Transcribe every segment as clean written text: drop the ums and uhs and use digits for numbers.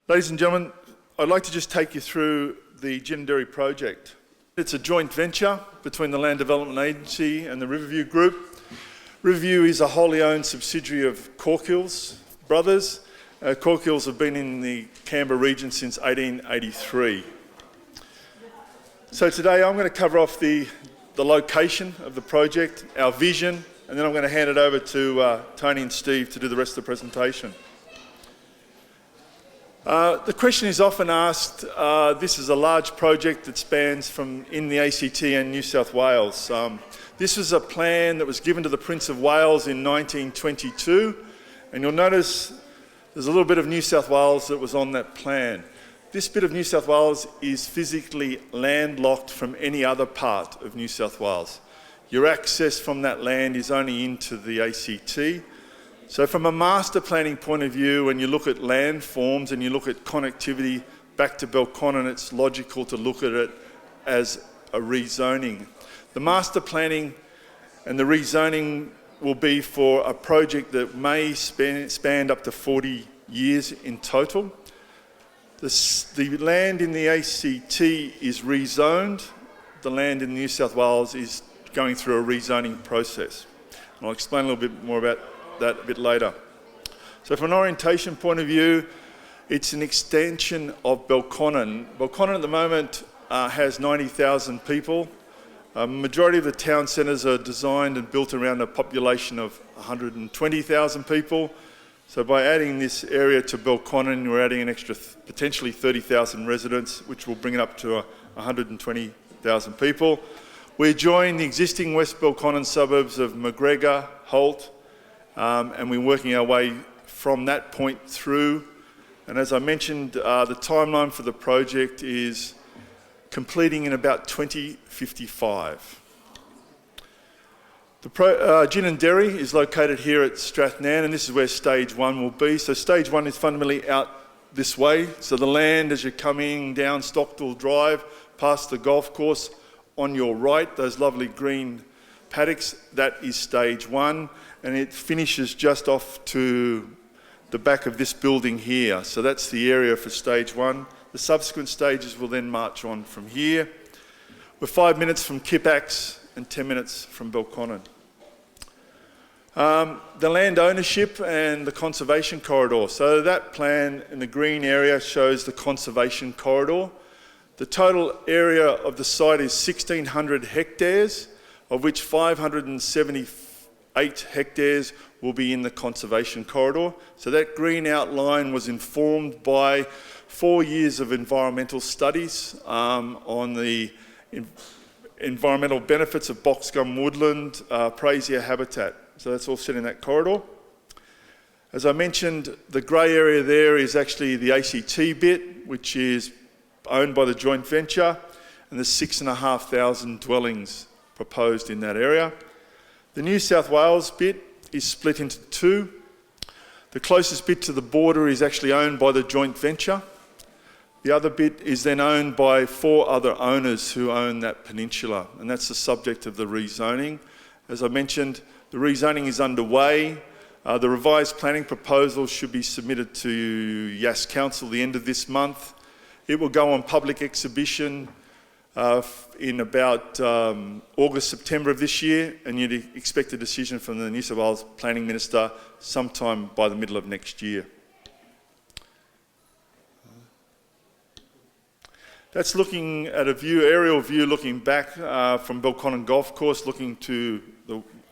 Ladies and gentlemen, I'd like to just take you through the Ginninderry project. It's a joint venture between the Land Development Agency and the Riverview Group. Riverview is a wholly owned subsidiary of Corkills brothers. Corkills have been in the Canberra region since 1883. So today I'm going to cover off the location of the project, our vision, and then I'm going to hand it over to Tony and Steve to do the rest of the presentation. The question is often asked, this is a large project that spans from in the ACT and New South Wales. This was a plan that was given to the Prince of Wales in 1922, and you'll notice there's a little bit of New South Wales that was on that plan. This bit of New South Wales is physically landlocked from any other part of New South Wales. Your access from that land is only into the ACT. So from a master planning point of view, when you look at landforms and you look at connectivity back to Belconnen, it's logical to look at it as a rezoning. The master planning and the rezoning will be for a project that may span up to 40 years in total. The land in the ACT is rezoned. The land in New South Wales is going through a rezoning process. And I'll explain a little bit more about that a bit later. So from an orientation point of view, it's an extension of Belconnen. Belconnen at the moment has 90,000 people. Majority of the town centres are designed and built around a population of 120,000 people. So by adding this area to Belconnen, we're adding an extra potentially 30,000 residents, which will bring it up to 120,000 people. We join the existing West Belconnen suburbs of McGregor, Holt, and we're working our way from that point through. And as I mentioned, the timeline for the project is completing in about 2055. Ginninderry is located here at Strathnan, and this is where stage one will be. So stage one is fundamentally out this way. So the land as you're coming down Stockdale Drive, past the golf course, on your right, those lovely green paddocks, that is stage one. And it finishes just off to the back of this building here. So that's the area for stage one. The subsequent stages will then march on from here. We're 5 minutes from Kipax and 10 minutes from Belconnen. The land ownership and the conservation corridor. So that plan in the green area shows the conservation corridor. The total area of the site is 1,600 hectares, of which 578 hectares will be in the conservation corridor. So that green outline was informed by 4 years of environmental studies on the environmental benefits of boxgum woodland, prasier habitat. So that's all set in that corridor. As I mentioned, the grey area there is actually the ACT bit, which is owned by the joint venture, and there's 6,500 dwellings proposed in that area. The New South Wales bit is split into two. The closest bit to the border is actually owned by the joint venture. The other bit is then owned by 4 other owners who own that peninsula, and that's the subject of the rezoning. As I mentioned, the rezoning is underway. The revised planning proposal should be submitted to Yass Council the end of this month. It will go on public exhibition in about August, September of this year, and you'd expect a decision from the New South Wales Planning Minister sometime by the middle of next year. That's looking at a view, aerial view looking back from Belconnen Golf Course, looking to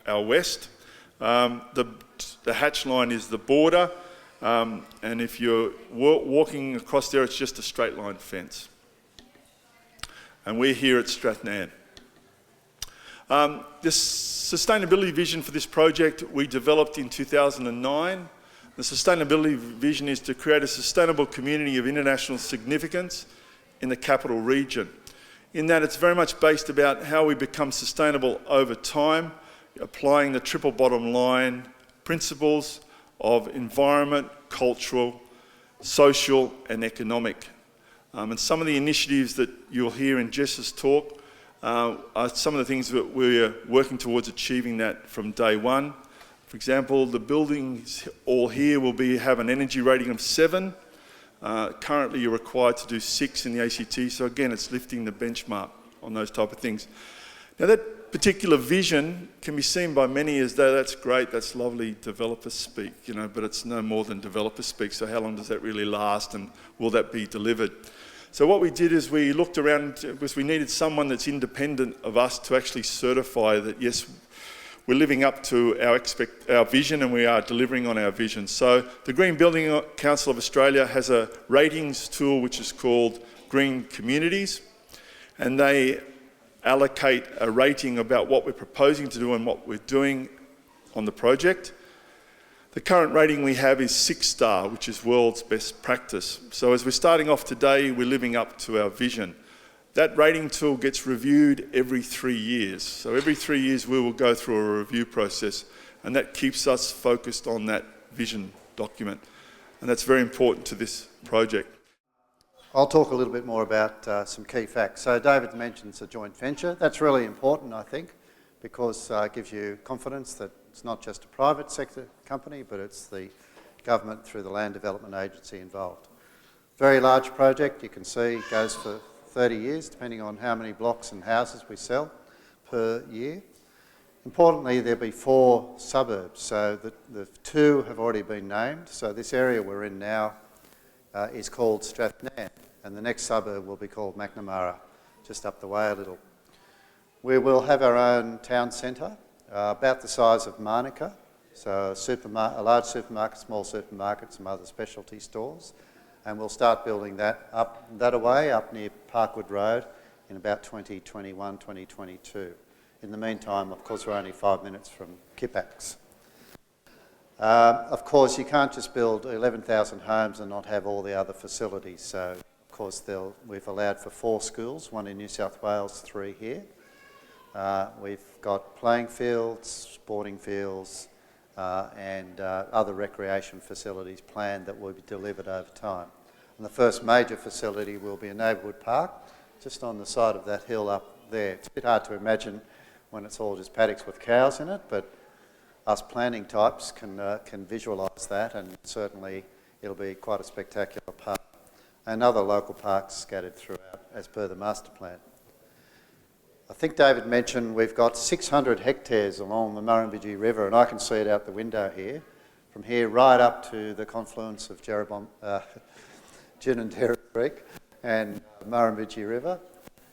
our west. The hatch line is the border, and if you're walking across there, it's just a straight line fence. And we're here at Strathnan. This sustainability vision for this project we developed in 2009. The sustainability vision is to create a sustainable community of international significance in the capital region. In that it's very much based about how we become sustainable over time, applying the triple bottom line principles of environment, cultural, social and economic. And some of the initiatives that you'll hear in Jess's talk are some of the things that we're working towards achieving that from day one. For example, the buildings all here will have an energy rating of 7. Currently, you're required to do 6 in the ACT, so again, it's lifting the benchmark on those type of things. Now, that particular vision can be seen by many as though that's great, that's lovely developer speak, but it's no more than developer speak, so how long does that really last, and will that be delivered? So what we did is we looked around, because we needed someone that's independent of us to actually certify that, yes, we're living up to our vision and we are delivering on our vision. So the Green Building Council of Australia has a ratings tool which is called Green Communities, and they allocate a rating about what we're proposing to do and what we're doing on the project. The current rating we have is 6-star, which is world's best practice. So as we're starting off today, we're living up to our vision. That rating tool gets reviewed every 3 years. So every 3 years we will go through a review process, and that keeps us focused on that vision document. And that's very important to this project. I'll talk a little bit more about some key facts. So David mentioned it's a joint venture. That's really important, I think, because it gives you confidence that it's not just a private sector company, but it's the government through the Land Development Agency involved. Very large project, you can see, goes for 30 years, depending on how many blocks and houses we sell per year. Importantly, there'll be 4 suburbs, so the 2 have already been named. So this area we're in now is called Strathnairn, and the next suburb will be called McNamara, just up the way a little. We will have our own town centre, about the size of Manuka, so a large supermarket, small supermarket, some other specialty stores, and we'll start building that up near Parkwood Road in about 2021, 2022. In the meantime, of course, we're only 5 minutes from Kippax. Of course, you can't just build 11,000 homes and not have all the other facilities. So, of course, we've allowed for 4 schools, 1 in New South Wales, 3 here. We've got playing fields, sporting fields, and other recreation facilities planned that will be delivered over time. And the first major facility will be a neighbourhood park, just on the side of that hill up there. It's a bit hard to imagine when it's all just paddocks with cows in it, but us planning types can visualise that, and certainly it'll be quite a spectacular park. And other local parks scattered throughout as per the master plan. I think David mentioned we've got 600 hectares along the Murrumbidgee River, and I can see it out the window here, from here right up to the confluence of Ginninderry Creek and Murrumbidgee River,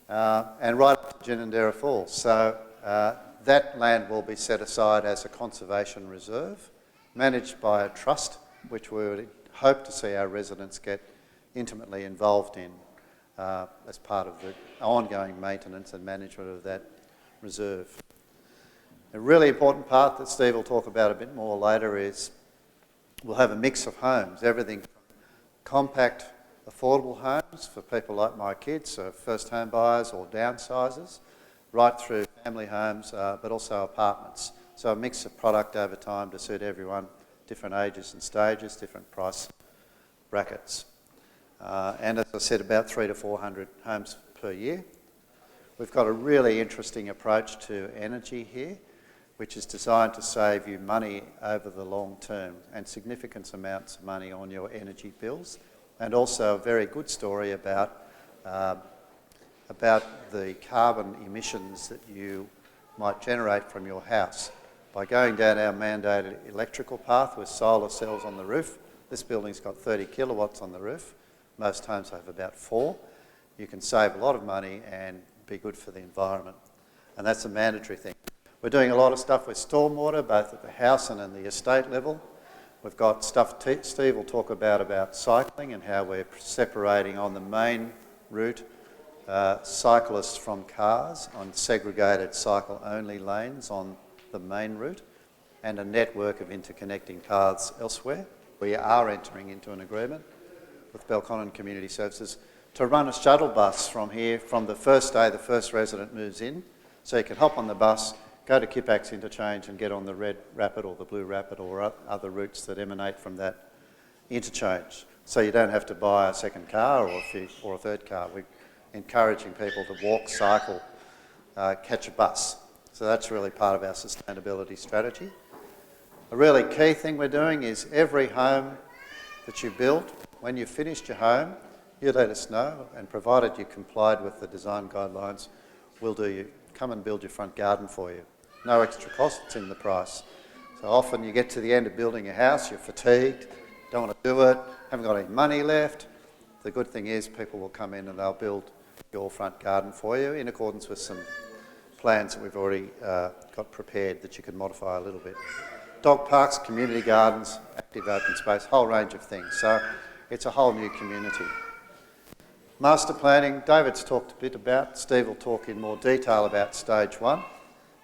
and right up to Ginninderry Falls. So that land will be set aside as a conservation reserve, managed by a trust, which we would hope to see our residents get intimately involved in as part of the ongoing maintenance and management of that reserve. A really important part that Steve will talk about a bit more later is we'll have a mix of homes, everything from compact, affordable homes for people like my kids, so first home buyers or downsizers, right through family homes, but also apartments. So a mix of product over time to suit everyone, different ages and stages, different price brackets. And as I said, about 300 to 400 homes per year. We've got a really interesting approach to energy here, which is designed to save you money over the long term and significant amounts of money on your energy bills, and also a very good story about the carbon emissions that you might generate from your house. By going down our mandated electrical path with solar cells on the roof, this building's got 30 kilowatts on the roof, most homes have about 4, you can save a lot of money and be good for the environment. And that's a mandatory thing. We're doing a lot of stuff with stormwater, both at the house and in the estate level. We've got stuff Steve will talk about cycling and how we're separating on the main route cyclists from cars on segregated cycle-only lanes on the main route, and a network of interconnecting paths elsewhere. We are entering into an agreement with Belconnen Community Services to run a shuttle bus from here from the first day the first resident moves in, so you can hop on the bus, go to Kippax Interchange and get on the red rapid or the blue rapid or other routes that emanate from that interchange. So you don't have to buy a second car or a third car. We're encouraging people to walk, cycle, catch a bus. So that's really part of our sustainability strategy. A really key thing we're doing is every home that you build when you've finished your home, you let us know, and provided you complied with the design guidelines, we'll come and build your front garden for you. No extra cost, it's in the price. So often you get to the end of building a house, you're fatigued, don't want to do it, haven't got any money left. The good thing is people will come in and they'll build your front garden for you in accordance with some plans that we've already got prepared that you can modify a little bit. Dog parks, community gardens, active open space, whole range of things. So it's a whole new community. Master planning, David's talked a bit about, Steve will talk in more detail about stage 1.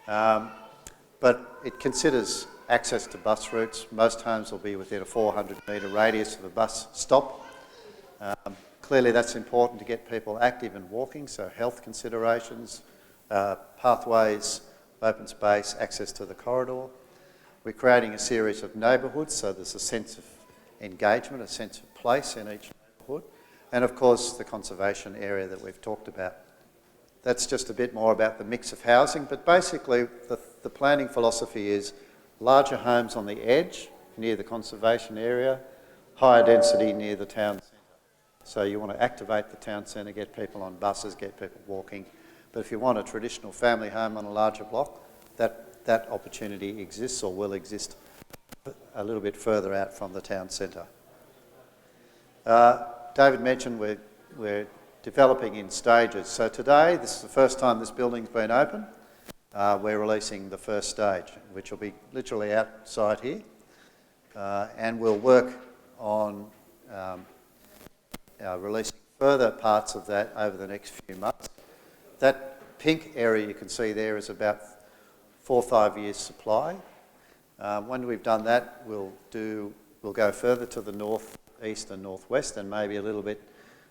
But it considers access to bus routes. Most homes will be within a 400 metre radius of a bus stop. Clearly that's important to get people active and walking, so health considerations, pathways, open space, access to the corridor. We're creating a series of neighbourhoods, so there's a sense of engagement, a sense of place in each neighbourhood, and of course the conservation area that we've talked about. That's just a bit more about the mix of housing, but basically the planning philosophy is larger homes on the edge, near the conservation area, higher density near the town centre. So you want to activate the town centre, get people on buses, get people walking. But if you want a traditional family home on a larger block, that opportunity exists or will exist a little bit further out from the town centre. David mentioned we're developing in stages. So today, this is the first time this building's been open. We're releasing the first stage, which will be literally outside here. And we'll work on releasing further parts of that over the next few months. That pink area you can see there is about 4 or 5 years supply. When we've done that, we'll go further to the north, east and northwest, and maybe a little bit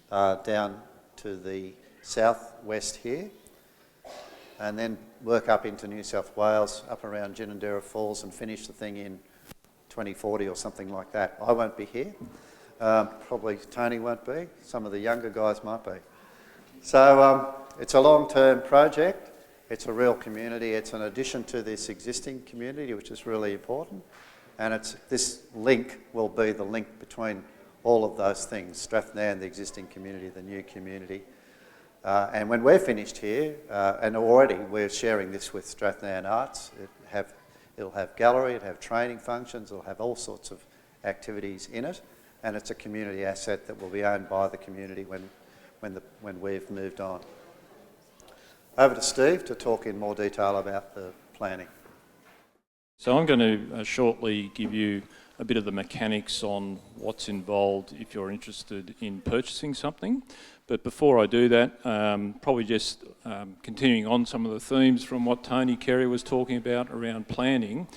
down to the southwest here, and then work up into New South Wales, up around Ginninderry Falls, and finish the thing in 2040 or something like that. I won't be here. Probably Tony won't be. Some of the younger guys might be. So it's a long-term project. It's a real community. It's an addition to this existing community, which is really important. And this link will be the link between all of those things, Strathnairn, the existing community, the new community. And when we're finished here, and already we're sharing this with Strathnairn Arts, it'll have gallery, it'll have training functions, it'll have all sorts of activities in it, and it's a community asset that will be owned by the community when we've moved on. Over to Steve to talk in more detail about the planning. So I'm going to shortly give you a bit of the mechanics on what's involved if you're interested in purchasing something. But before I do that, probably just continuing on some of the themes from what Tony Carey was talking about around planning,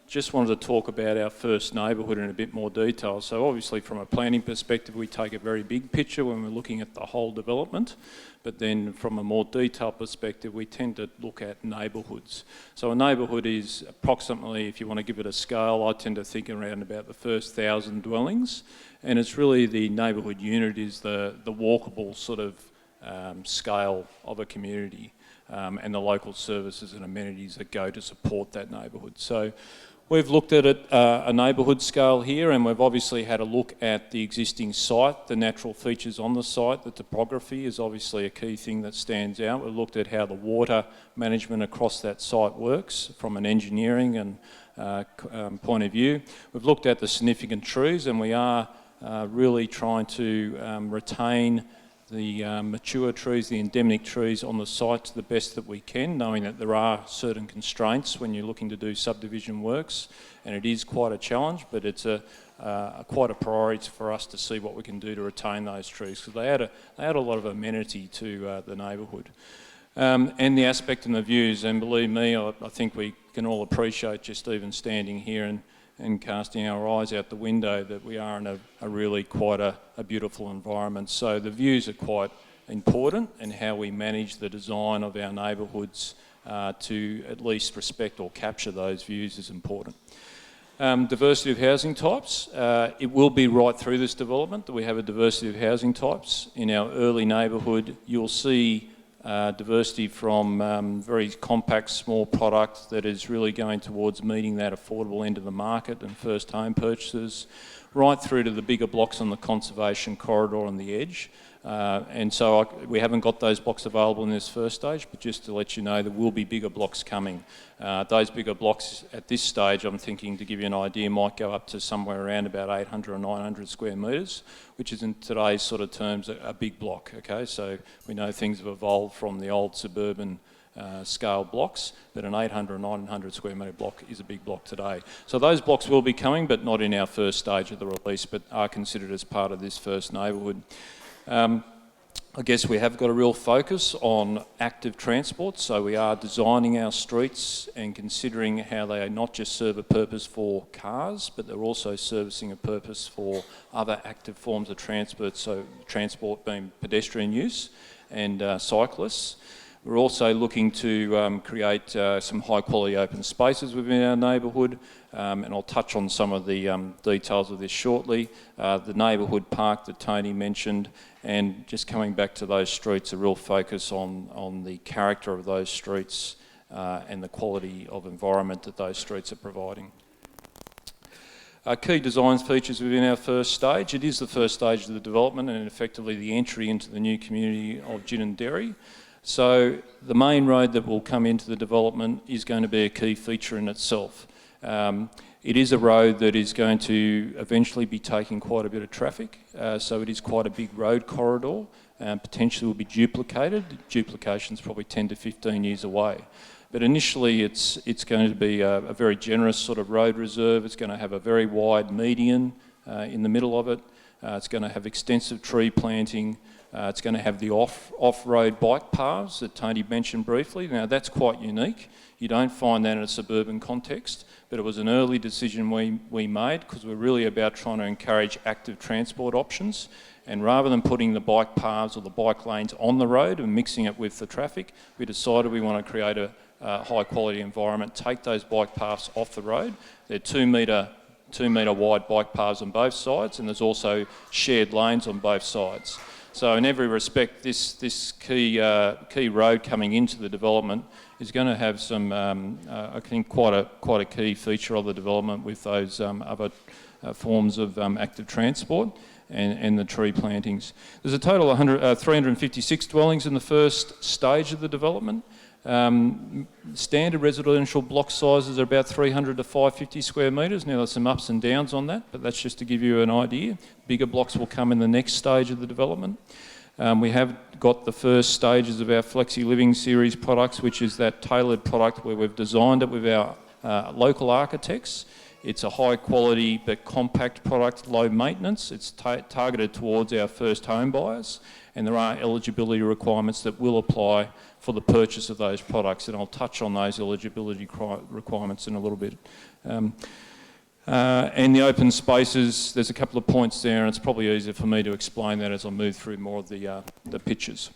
just wanted to talk about our first neighbourhood in a bit more detail. So obviously from a planning perspective, we take a very big picture when we're looking at the whole development, but then from a more detailed perspective, we tend to look at neighbourhoods. So a neighbourhood is approximately, if you want to give it a scale, I tend to think around about the first 1,000 dwellings, and it's really the neighbourhood unit is the walkable sort of scale of a community, and the local services and amenities that go to support that neighbourhood. So we've looked at it, a neighbourhood scale here, and we've obviously had a look at the existing site, the natural features on the site. The topography is obviously a key thing that stands out. We've looked at how the water management across that site works from an engineering and point of view. We've looked at the significant trees, and we are really trying to retain the mature trees, the endemic trees on the site to the best that we can, knowing that there are certain constraints when you're looking to do subdivision works, and it is quite a challenge, but it's quite a priority for us to see what we can do to retain those trees, because they add a lot of amenity to the neighbourhood. And the aspect and the views, and believe me, I think we can all appreciate just even standing here and casting our eyes out the window that we are in a really quite a beautiful environment. So the views are quite important, and how we manage the design of our neighbourhoods to at least respect or capture those views is important. Diversity of housing types. It will be right through this development that we have a diversity of housing types. In our early neighbourhood, you'll see diversity from very compact, small product that is really going towards meeting that affordable end of the market and first home purchases, right through to the bigger blocks on the conservation corridor on the edge. And so we haven't got those blocks available in this first stage, but just to let you know, there will be bigger blocks coming. Those bigger blocks at this stage, I'm thinking, to give you an idea, might go up to somewhere around about 800 or 900 square metres, which is in today's sort of terms a big block, okay? So we know things have evolved from the old suburban scale blocks, but an 800 or 900 square metre block is a big block today. So those blocks will be coming, but not in our first stage of the release, but are considered as part of this first neighbourhood. I guess we have got a real focus on active transport, so we are designing our streets and considering how they not just serve a purpose for cars, but they're also servicing a purpose for other active forms of transport, so transport being pedestrian use and cyclists. We're also looking to create some high quality open spaces within our neighbourhood, and I'll touch on some of the details of this shortly. The neighbourhood park that Tony mentioned, and just coming back to those streets, a real focus on the character of those streets and the quality of environment that those streets are providing. Key design features within our first stage. It is the first stage of the development and effectively the entry into the new community of Ginninderry. So the main road that will come into the development is going to be a key feature in itself. It is a road that is going to eventually be taking quite a bit of traffic, so it is quite a big road corridor, and potentially will be duplicated. Duplication's probably 10 to 15 years away. But initially it's going to be a very generous sort of road reserve. It's going to have a very wide median in the middle of it. It's going to have extensive tree planting. It's going to have the off-road bike paths that Tony mentioned briefly. Now that's quite unique. You don't find that in a suburban context, but it was an early decision we made because we're really about trying to encourage active transport options. And rather than putting the bike paths or the bike lanes on the road and mixing it with the traffic, we decided we want to create a high quality environment, take those bike paths off the road. They're 2 metre wide bike paths on both sides, and there's also shared lanes on both sides. So in every respect, this key road coming into the development is going to have some, I think, quite a key feature of the development with those other forms of active transport and the tree plantings. There's a total of 356 dwellings in the first stage of the development. Standard residential block sizes are about 300 to 550 square metres. Now there's some ups and downs on that, but that's just to give you an idea. Bigger blocks will come in the next stage of the development. We have got the first stages of our Flexi Living series products, which is that tailored product where we've designed it with our local architects. It's a high quality but compact product, low maintenance. It's targeted towards our first home buyers, and there are eligibility requirements that will apply for the purchase of those products, and I'll touch on those eligibility requirements in a little bit. And the open spaces, there's a couple of points there, and it's probably easier for me to explain that as I move through more of the pictures.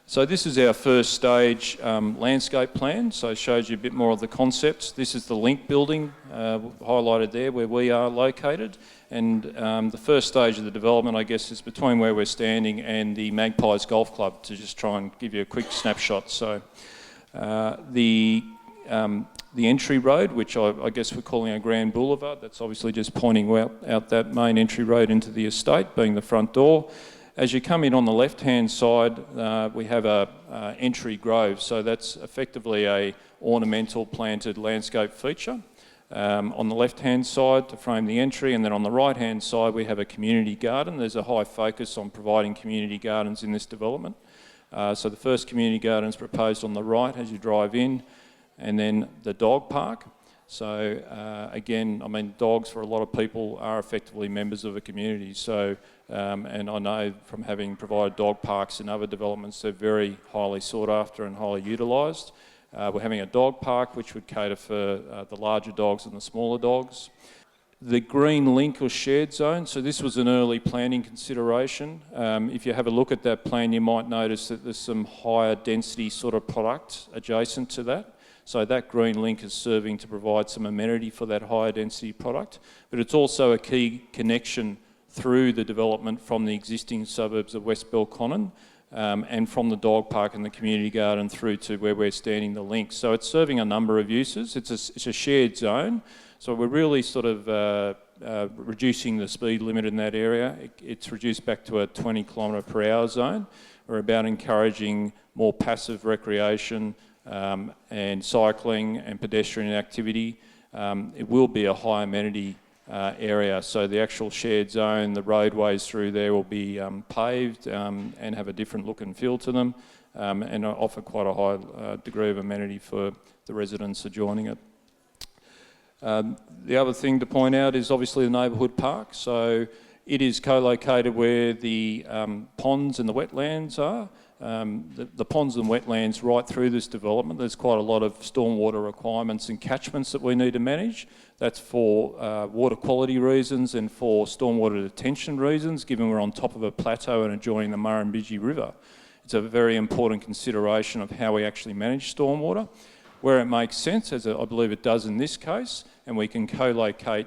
So this is our first stage landscape plan, so it shows you a bit more of the concepts. This is the link building highlighted there where we are located, and the first stage of the development, I guess, is between where we're standing and the Magpies Golf Club, to just try and give you a quick snapshot. So the entry road, which I guess we're calling a Grand Boulevard, that's obviously just pointing out that main entry road into the estate, being the front door. As you come in on the left-hand side, we have a entry grove, so that's effectively a ornamental planted landscape feature. On the left-hand side to frame the entry, and then on the right-hand side we have a community garden. There's a high focus on providing community gardens in this development. So the first community garden is proposed on the right as you drive in, and then the dog park. So again, I mean, dogs for a lot of people are effectively members of a community. So, and I know from having provided dog parks in other developments, they're very highly sought after and highly utilised. We're having a dog park which would cater for the larger dogs and the smaller dogs. The green link or shared zone, so this was an early planning consideration. If you have a look at that plan, you might notice that there's some higher density sort of product adjacent to that. So that green link is serving to provide some amenity for that higher density product, but it's also a key connection through the development from the existing suburbs of West Belconnen and from the dog park and the community garden through to where we're standing, the link. So it's serving a number of uses. It's a shared zone, so we're really sort of reducing the speed limit in that area. It's reduced back to a 20 km/h zone. We're about encouraging more passive recreation and cycling and pedestrian activity. It will be a high amenity area, so the actual shared zone, the roadways through there will be paved and have a different look and feel to them, and offer quite a high degree of amenity for the residents adjoining it. The other thing to point out is obviously the neighbourhood park. So it is co-located where the ponds and the wetlands are. The ponds and wetlands right through this development, there's quite a lot of stormwater requirements and catchments that we need to manage. That's for water quality reasons and for stormwater detention reasons, given we're on top of a plateau and adjoining the Murrumbidgee River. It's a very important consideration of how we actually manage stormwater. Where it makes sense, as I believe it does in this case, and we can co-locate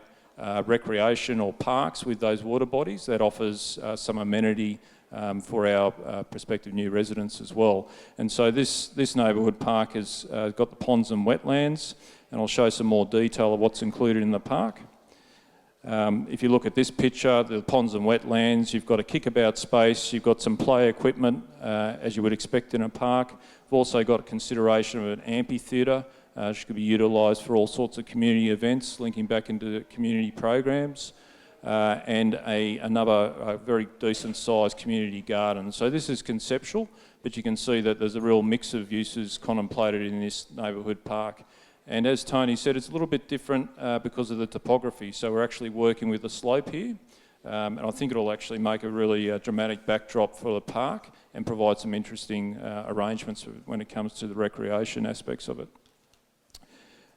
recreation or parks with those water bodies, that offers some amenity for our prospective new residents as well. And so this neighbourhood park has got the ponds and wetlands, and I'll show some more detail of what's included in the park. If you look at this picture, the ponds and wetlands, you've got a kickabout space, you've got some play equipment, as you would expect in a park. We've also got consideration of an amphitheatre, which could be utilised for all sorts of community events, linking back into community programs, and another very decent sized community garden. So this is conceptual, but you can see that there's a real mix of uses contemplated in this neighbourhood park. And as Tony said, it's a little bit different because of the topography. So we're actually working with a slope here, and I think it'll actually make a really dramatic backdrop for the park and provide some interesting arrangements when it comes to the recreation aspects of it.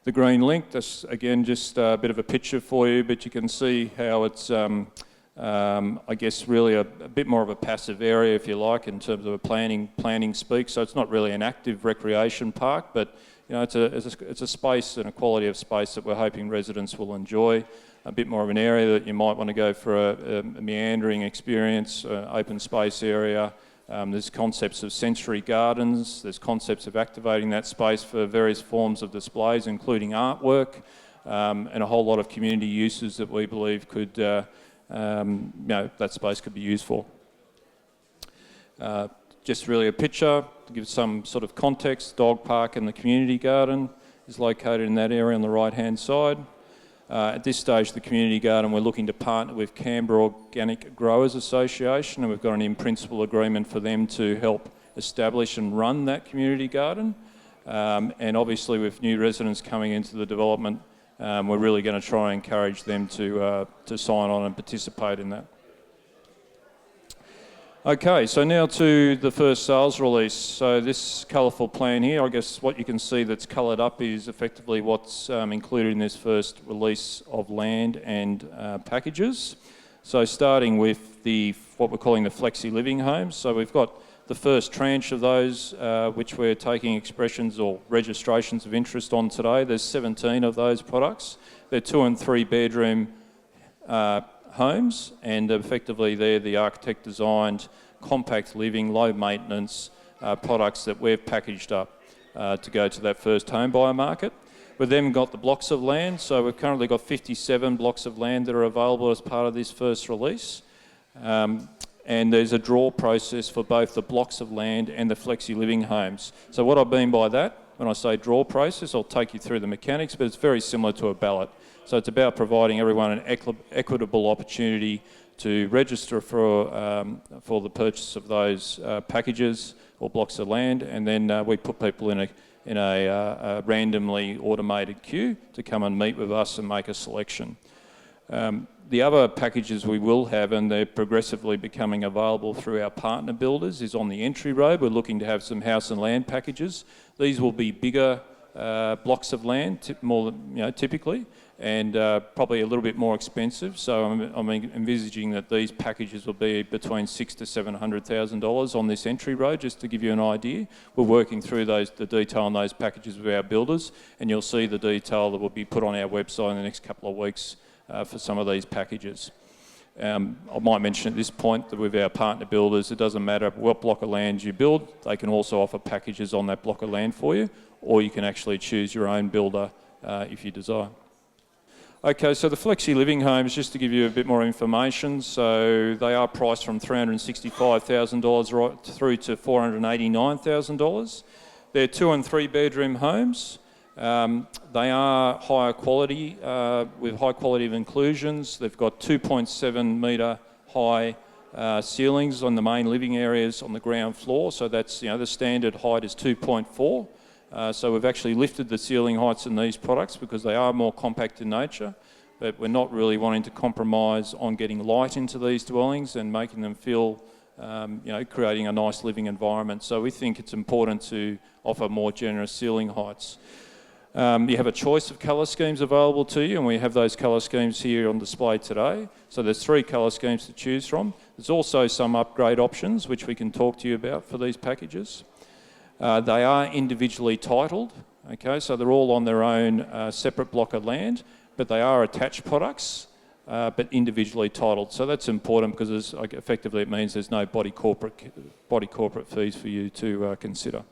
The green link, that's again just a bit of a picture for you, but you can see how it's, I guess, really a bit more of a passive area, if you like, in terms of a planning speak. So it's not really an active recreation park, but you know, it's a space and a quality of space that we're hoping residents will enjoy. A bit more of an area that you might want to go for a meandering experience, open space area. There's concepts of sensory gardens, there's concepts of activating that space for various forms of displays, including artwork, and a whole lot of community uses that we believe could, that space could be used for. Just really a picture to give some sort of context. Dog park and the community garden is located in that area on the right-hand side. At this stage, the community garden, we're looking to partner with Canberra Organic Growers Association, and we've got an in-principle agreement for them to help establish and run that community garden. And obviously, with new residents coming into the development, we're really going to try and encourage them to sign on and participate in that. Okay, so now to the first sales release. So this colourful plan here, I guess what you can see that's coloured up is effectively what's included in this first release of land and packages. So starting with what we're calling the Flexi living homes. So we've got the first tranche of those, which we're taking expressions or registrations of interest on today. There's 17 of those products. They're 2 and 3 bedroom homes, and effectively they're the architect designed compact living, low maintenance products that we've packaged up to go to that first home buyer market. We've then got the blocks of land, so we've currently got 57 blocks of land that are available as part of this first release, and there's a draw process for both the blocks of land and the Flexi living homes. So what I mean by that, when I say draw process, I'll take you through the mechanics, but it's very similar to a ballot. So it's about providing everyone an equitable opportunity to register for the purchase of those packages or blocks of land, and then we put people in a randomly automated queue to come and meet with us and make a selection. The other packages we will have, and they're progressively becoming available through our partner builders, is on the entry road. We're looking to have some house and land packages. These will be bigger blocks of land, typically, and probably a little bit more expensive. So I'm envisaging that these packages will be between $600,000 to $700,000 on this entry road, just to give you an idea. We're working through the detail on those packages with our builders, and you'll see the detail that will be put on our website in the next couple of weeks for some of these packages. I might mention at this point that with our partner builders, it doesn't matter what block of land you build, they can also offer packages on that block of land for you, or you can actually choose your own builder if you desire. Okay, so the Flexi living homes, just to give you a bit more information, so they are priced from $365,000 right through to $489,000. They're 2 and 3 bedroom homes. They are higher quality, with high quality of inclusions. They've got 2.7 metre high ceilings on the main living areas on the ground floor. So that's, the standard height is 2.4. So we've actually lifted the ceiling heights in these products because they are more compact in nature, but we're not really wanting to compromise on getting light into these dwellings and making them feel, creating a nice living environment. So we think it's important to offer more generous ceiling heights. You have a choice of colour schemes available to you, and we have those colour schemes here on display today. So there's 3 colour schemes to choose from. There's also some upgrade options which we can talk to you about for these packages. They are individually titled, okay, so they're all on their own separate block of land, but they are attached products, but individually titled. So that's important because effectively it means there's no body corporate fees for you to consider.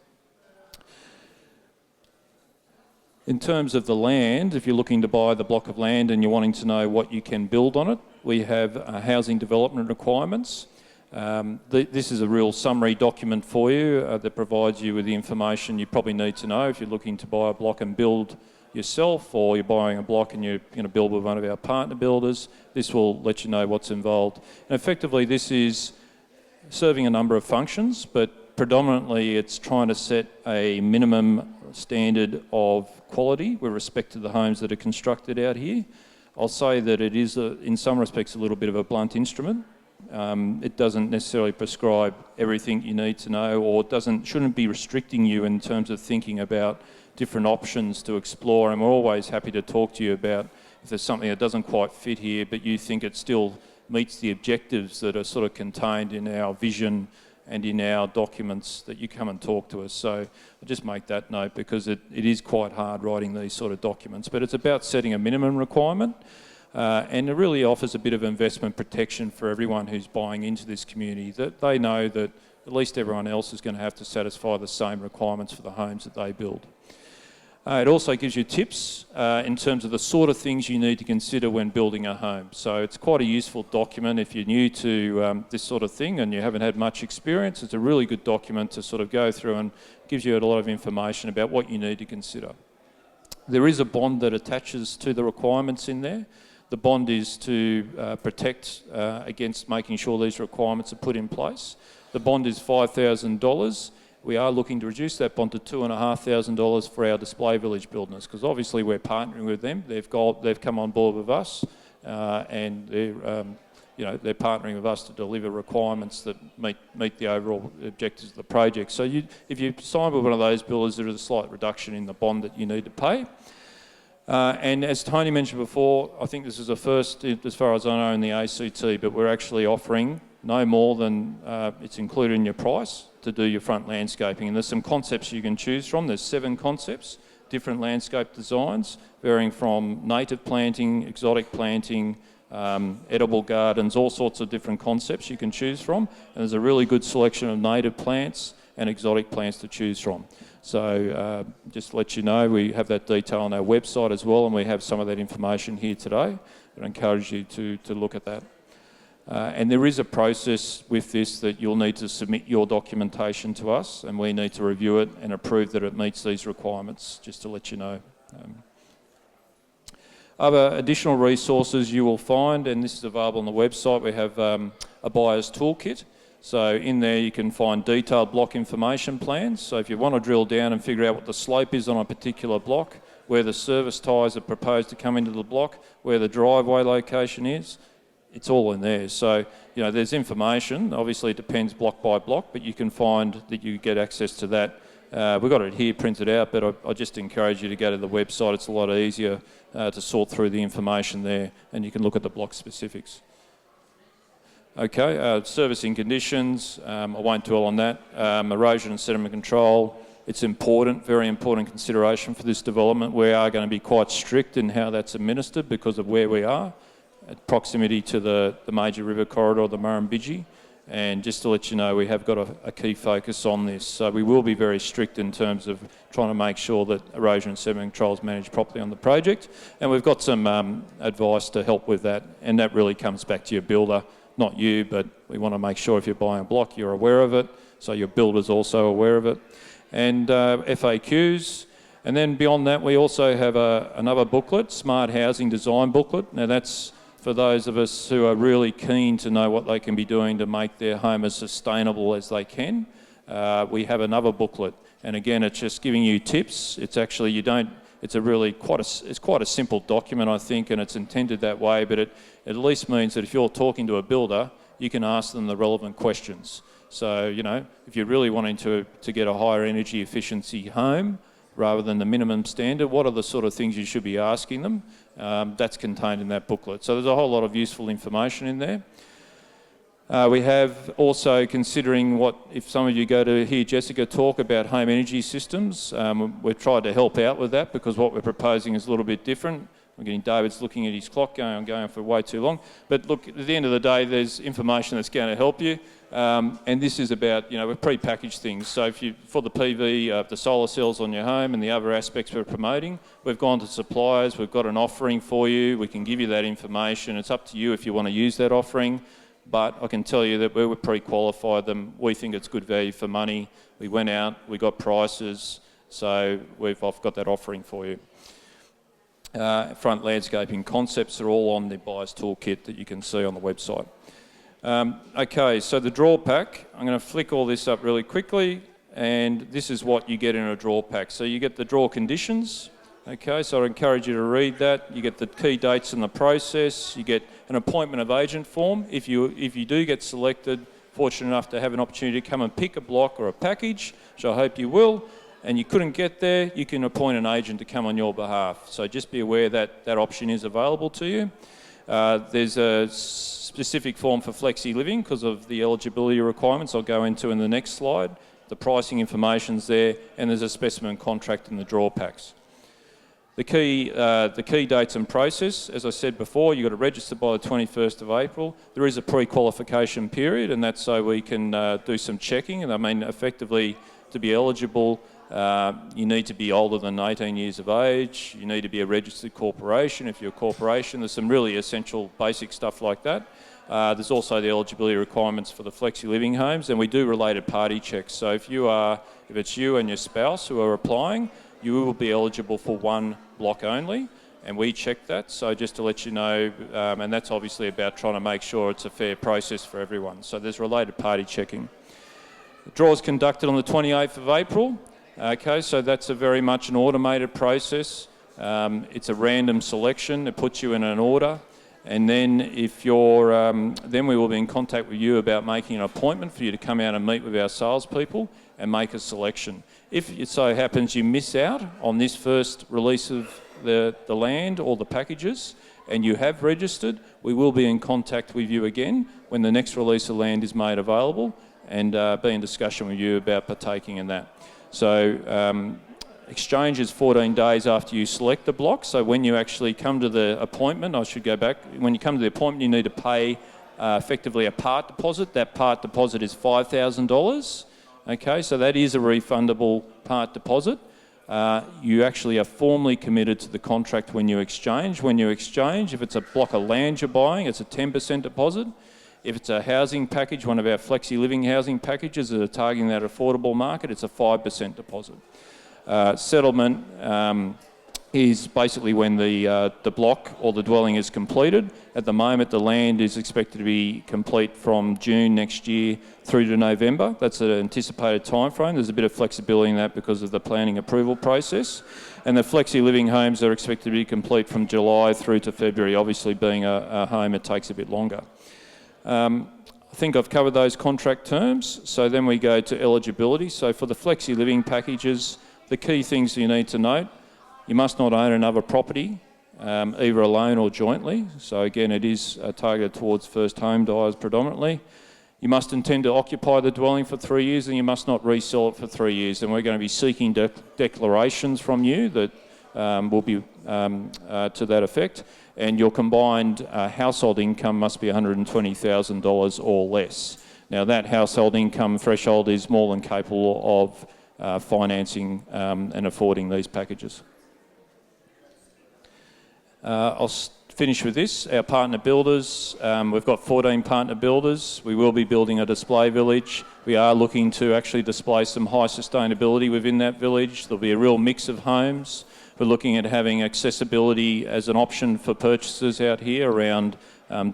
In terms of the land, if you're looking to buy the block of land and you're wanting to know what you can build on it, we have housing development requirements. This is a real summary document for you that provides you with the information you probably need to know if you're looking to buy a block and build yourself, or you're buying a block and you're going to build with one of our partner builders. This will let you know what's involved. And effectively this is serving a number of functions, but predominantly it's trying to set a minimum standard of quality with respect to the homes that are constructed out here. I'll say that it is in some respects a little bit of a blunt instrument. It doesn't necessarily prescribe everything you need to know, or shouldn't be restricting you in terms of thinking about different options to explore. And we're always happy to talk to you about if there's something that doesn't quite fit here, but you think it still meets the objectives that are sort of contained in our vision and in our documents, that you come and talk to us. So I'll just make that note because it is quite hard writing these sort of documents, but it's about setting a minimum requirement. And it really offers a bit of investment protection for everyone who's buying into this community, that they know that at least everyone else is going to have to satisfy the same requirements for the homes that they build. It also gives you tips in terms of the sort of things you need to consider when building a home. So it's quite a useful document if you're new to this sort of thing and you haven't had much experience. It's a really good document to sort of go through and gives you a lot of information about what you need to consider. There is a bond that attaches to the requirements in there. The bond is to protect against making sure these requirements are put in place. The bond is $5,000. We are looking to reduce that bond to $2,500 for our display village builders, because obviously we're partnering with them. They've come on board with us, and they're partnering with us to deliver requirements that meet the overall objectives of the project. So if you sign with one of those builders, there is a slight reduction in the bond that you need to pay. And as Tony mentioned before, I think this is a first, as far as I know, in the ACT, but we're actually offering no more than it's included in your price to do your front landscaping. And there's some concepts you can choose from. There's 7 concepts, different landscape designs, varying from native planting, exotic planting, edible gardens, all sorts of different concepts you can choose from. And there's a really good selection of native plants and exotic plants to choose from. So just to let you know, we have that detail on our website as well, and we have some of that information here today. I encourage you to look at that. And there is a process with this that you'll need to submit your documentation to us, and we need to review it and approve that it meets these requirements, just to let you know. Other additional resources you will find, and this is available on the website, we have a buyer's toolkit. So in there you can find detailed block information plans. So if you want to drill down and figure out what the slope is on a particular block, where the service ties are proposed to come into the block, where the driveway location is, it's all in there. So, there's information. Obviously, it depends block by block, but you can find that you get access to that. We've got it here printed out, but I just encourage you to go to the website. It's a lot easier to sort through the information there, and you can look at the block specifics. Okay, servicing conditions, I won't dwell on that. Erosion and sediment control, it's important, very important consideration for this development. We are going to be quite strict in how that's administered because of where we are, at proximity to the major river corridor, the Murrumbidgee, And just to let you know, we have got a key focus on this. So we will be very strict in terms of trying to make sure that erosion and sediment control is managed properly on the project. And we've got some advice to help with that. And that really comes back to your builder, not you, but we want to make sure if you're buying a block, you're aware of it. So your builder's also aware of it. And FAQs. And then beyond that, we also have another booklet, Smart Housing Design Booklet. Now that's for those of us who are really keen to know what they can be doing to make their home as sustainable as they can. We have another booklet, and again, it's just giving you tips. It's actually, it's quite a simple document, I think, and it's intended that way, but it at least means that if you're talking to a builder, you can ask them the relevant questions. So, you know, if you're really wanting to get a higher energy efficiency home, rather than the minimum standard, what are the sort of things you should be asking them? That's contained in that booklet. So there's a whole lot of useful information in there. We have also considering if some of you go to hear Jessica talk about home energy systems, we've tried to help out with that because what we're proposing is a little bit different. I'm getting David's looking at his clock I'm going for way too long. But look, at the end of the day, there's information that's going to help you. And this is about, you know, we've pre-packaged things. So for the PV, the solar cells on your home and the other aspects we're promoting, we've gone to suppliers, we've got an offering for you, we can give you that information. It's up to you if you want to use that offering. But I can tell you that we pre-qualified them. We think it's good value for money. We went out, we got prices, so I've got that offering for you. Front landscaping concepts are all on the Buyer's Toolkit that you can see on the website. Okay, so the draw pack, I'm going to flick all this up really quickly, and this is what you get in a draw pack. So you get the draw conditions, okay, so I encourage you to read that. You get the key dates in the process, you get an appointment of agent form. If you do get selected, fortunate enough to have an opportunity to come and pick a block or a package, which I hope you will, and you couldn't get there, you can appoint an agent to come on your behalf. So just be aware that that option is available to you. There's a specific form for Flexi Living because of the eligibility requirements I'll go into in the next slide. The pricing information's there, and there's a specimen contract in the draw packs. The key dates and process, as I said before, you've got to register by the 21st of April. There is a pre-qualification period, and that's so we can do some checking. And I mean, effectively, to be eligible, you need to be older than 18 years of age. You need to be a registered corporation. If you're a corporation, there's some really essential basic stuff like that. There's also the eligibility requirements for the Flexi Living homes, and we do related party checks. So if it's you and your spouse who are applying, you will be eligible for one block only, and we check that. So just to let you know, and that's obviously about trying to make sure it's a fair process for everyone. So there's related party checking. The draw is conducted on the 28th of April. Okay, so that's a very much an automated process. It's a random selection. It puts you in an order, and then if you're, then we will be in contact with you about making an appointment for you to come out and meet with our salespeople and make a selection. If it so happens you miss out on this first release of the land or the packages, and you have registered, we will be in contact with you again when the next release of land is made available, and be in discussion with you about partaking in that. So exchange is 14 days after you select the block. So when you actually come to the appointment, I should go back, when you come to the appointment you need to pay effectively a part deposit. That part deposit is $5,000. Okay, so that is a refundable part deposit. You actually are formally committed to the contract when you exchange. When you exchange, if it's a block of land you're buying, it's a 10% deposit. If it's a housing package, one of our Flexi Living housing packages that are targeting that affordable market, it's a 5% deposit. Settlement is basically when the block or the dwelling is completed. At the moment, the land is expected to be complete from June next year through to November. That's an anticipated timeframe. There's a bit of flexibility in that because of the planning approval process. And the Flexi Living homes are expected to be complete from July through to February. Obviously, being a home, it takes a bit longer. I think I've covered those contract terms. So then we go to eligibility. So for the Flexi Living packages, the key things you need to note: you must not own another property, either alone or jointly. So again, it is targeted towards first home buyers predominantly. You must intend to occupy the dwelling for 3 years, and you must not resell it for 3 years. And we're going to be seeking declarations from you that will be to that effect. And your combined household income must be $120,000 or less. Now that household income threshold is more than capable of financing and affording these packages. I'll finish with this. Our partner builders, we've got 14 partner builders. We will be building a display village. We are looking to actually display some high sustainability within that village. There'll be a real mix of homes. We're looking at having accessibility as an option for purchasers out here around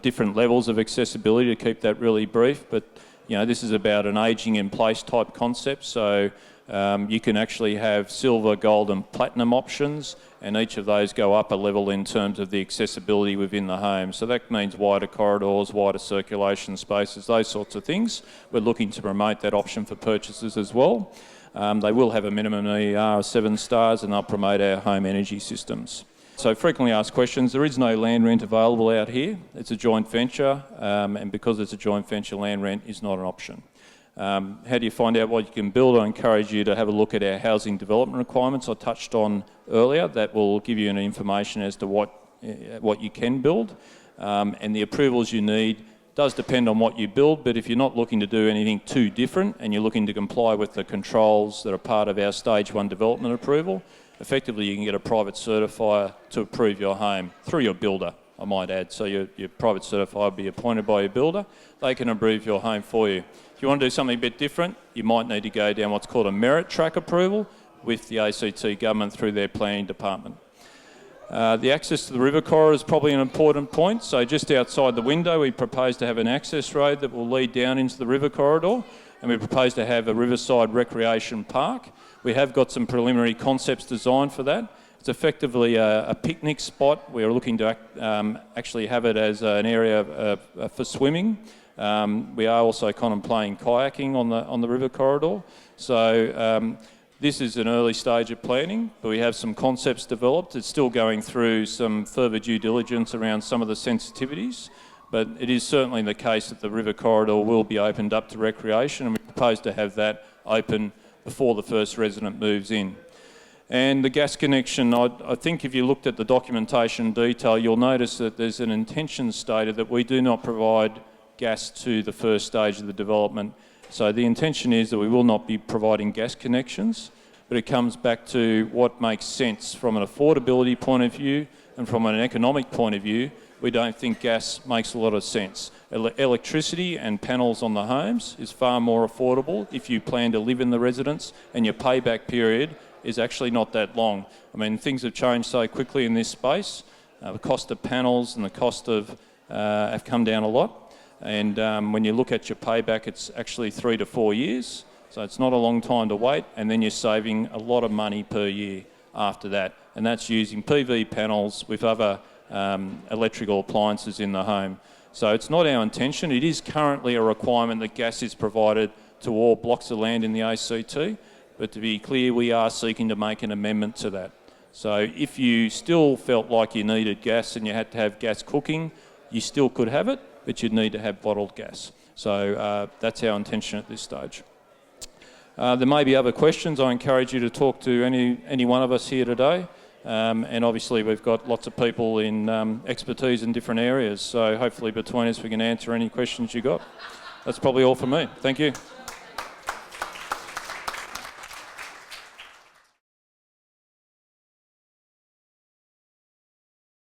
different levels of accessibility, to keep that really brief. But you know, this is about an ageing in place type concept. So you can actually have silver, gold and platinum options, and each of those go up a level in terms of the accessibility within the home. So that means wider corridors, wider circulation spaces, those sorts of things. We're looking to promote that option for purchasers as well. They will have a minimum ER of 7 stars, and they'll promote our home energy systems. So frequently asked questions, there is no land rent available out here. It's a joint venture, and because it's a joint venture, land rent is not an option. How do you find out what you can build? I encourage you to have a look at our housing development requirements I touched on earlier. That will give you an information as to what you can build, and the approvals you need does depend on what you build, but if you're not looking to do anything too different and you're looking to comply with the controls that are part of our Stage 1 development approval, effectively you can get a private certifier to approve your home through your builder, I might add. So your private certifier will be appointed by your builder. They can approve your home for you. If you want to do something a bit different, you might need to go down what's called a merit track approval with the ACT government through their planning department. The access to the river corridor is probably an important point. So just outside the window, we propose to have an access road that will lead down into the river corridor, and we propose to have a riverside recreation park. We have got some preliminary concepts designed for that. It's effectively a picnic spot. We are looking to actually have it as an area for swimming. We are also contemplating kayaking on the river corridor. So this is an early stage of planning, but we have some concepts developed. It's still going through some further due diligence around some of the sensitivities, but it is certainly the case that the river corridor will be opened up to recreation, and we propose to have that open before the first resident moves in. And the gas connection, I think if you looked at the documentation in detail, you'll notice that there's an intention stated that we do not provide gas to the first stage of the development. So the intention is that we will not be providing gas connections, but it comes back to what makes sense from an affordability point of view, and from an economic point of view, we don't think gas makes a lot of sense. Electricity and panels on the homes is far more affordable if you plan to live in the residence, and your payback period is actually not that long. I mean, things have changed so quickly in this space. The cost of panels and the cost of have come down a lot. And when you look at your payback, it's actually 3 to 4 years. So it's not a long time to wait, and then you're saving a lot of money per year after that. And that's using PV panels with other electrical appliances in the home. So it's not our intention. It is currently a requirement that gas is provided to all blocks of land in the ACT, but to be clear, we are seeking to make an amendment to that. So if you still felt like you needed gas and you had to have gas cooking, you still could have it, but you'd need to have bottled gas. So that's our intention at this stage. There may be other questions. I encourage you to talk to any one of us here today. And obviously we've got lots of people in expertise in different areas. So hopefully between us we can answer any questions you got. That's probably all from me. Thank you.